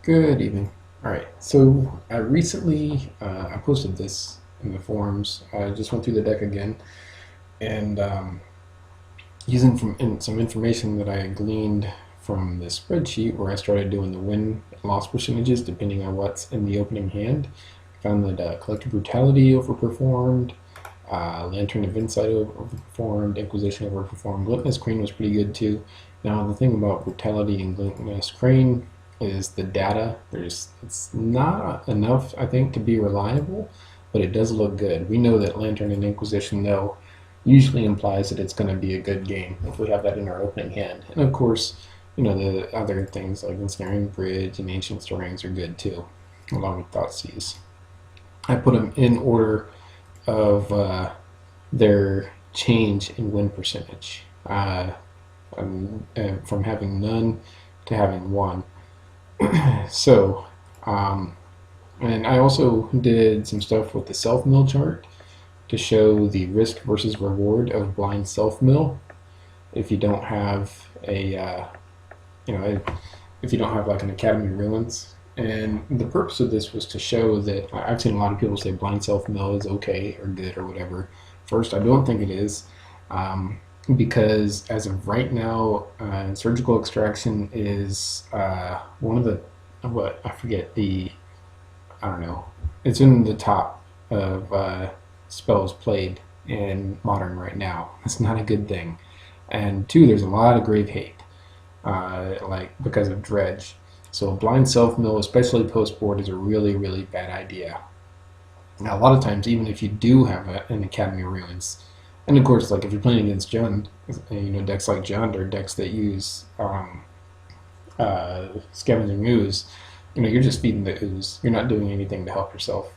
Good evening. All right, so I recently I posted this in the forums. I just went through the deck again and using some information that I gleaned from the spreadsheet where I started doing the win and loss percentages depending on what's in the opening hand. I found that Collective Brutality overperformed, Lantern of Insight overperformed, Inquisition overperformed. Gluttonous Crane was pretty good too. Now the thing about Brutality and Gluttonous Crane is the data. It's not enough, I think, to be reliable, but it does look good. We know that Lantern and Inquisition, though, usually implies that it's going to be a good game if we have that in our opening hand. And of course, you know, the other things like Ensnaring Bridge and Ancient Stirrings are good too, along with Thoughtseize. I put them in order of their change in win percentage, from having none to having one. So, and I also did some stuff with the self-mill chart to show the risk versus reward of blind self-mill if you don't have a, if you don't have like an Academy Ruins. And the purpose of this was to show that I've seen a lot of people say blind self-mill is okay or good or whatever. First, I don't think it is. Because as of right now, surgical extraction is one of the, I don't know, it's in the top of spells played in Modern right now. That's not a good thing. And two, there's a lot of grave hate, because of Dredge. So blind self-mill, especially post-board, is a really, really bad idea. Now, a lot of times, even if you do have an Academy Ruins, and of course, like if you're playing against Jund, decks like Jund or decks that use Scavenging Ooze, you're just feeding the ooze. You're not doing anything to help yourself.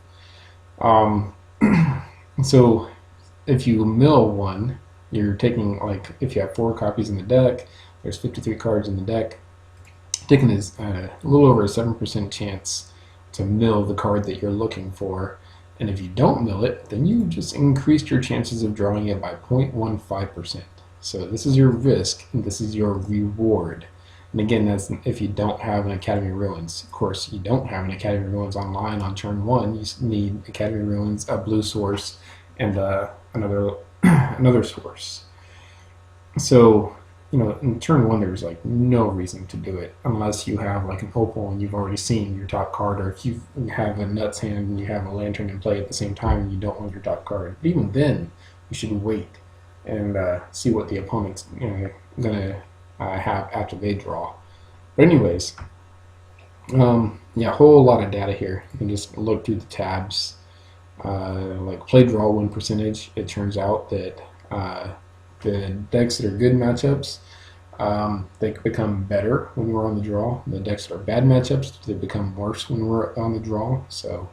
So if you mill one, you're taking, like, if you have 4 copies in the deck, there's 53 cards in the deck, taking is a little over a 7% chance to mill the card that you're looking for. And if you don't mill it, then you just increased your chances of drawing it by 0.15%. So this is your risk, and this is your reward. And again, that's if you don't have an Academy Ruins. Of course, you don't have an Academy Ruins online on turn 1. You need Academy Ruins, a blue source, and another source. So, in turn 1, there's like no reason to do it unless you have like an Opal and you've already seen your top card, or if you have a Nuts hand and you have a Lantern in play at the same time and you don't want your top card. But even then, you should wait and see what the opponent's gonna have after they draw. But anyways, yeah, a whole lot of data here. You can just look through the tabs, like play draw win percentage. It turns out that the decks that are good matchups, they become better when we're on the draw. The decks that are bad matchups, they become worse when we're on the draw. So,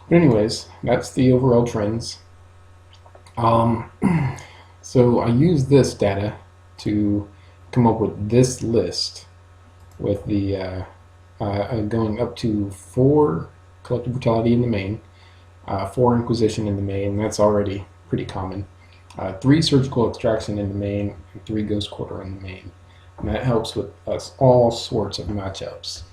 but anyways, that's the overall trends. So I use this data to come up with this list with the going up to 4 Collective Brutality in the main, 4 Inquisition in the main. That's already pretty common. 3 Surgical Extraction in the main, and 3 Ghost Quarter in the main. And that helps with us all sorts of matchups.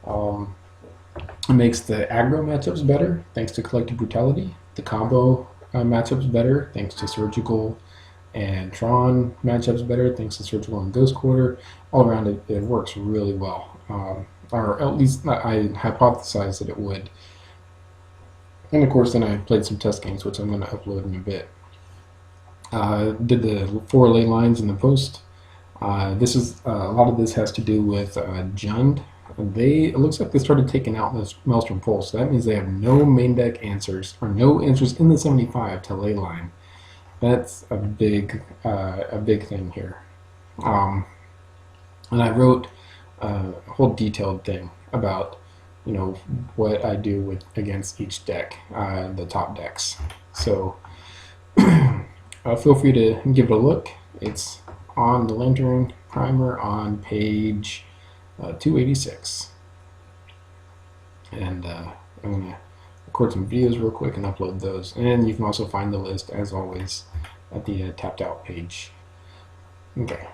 It makes the aggro matchups better, thanks to Collective Brutality. The combo matchups better, thanks to Surgical, and Tron matchups better, thanks to Surgical and Ghost Quarter. All around, it works really well. Or at least I hypothesized that it would. And of course, then I played some test games, which I'm going to upload in a bit. Did the 4 ley lines in the post. This is a lot of this has to do with Jund. It looks like they started taking out this Maelstrom Pulse. So that means they have no main deck answers, or no answers in the 75 to ley line. That's a big thing here. And I wrote a whole detailed thing about what I do against each deck, the top decks. So. Feel free to give it a look. It's on the Lantern Primer on page 286. And I'm going to record some videos real quick and upload those. And you can also find the list, as always, at the tapped out page. Okay.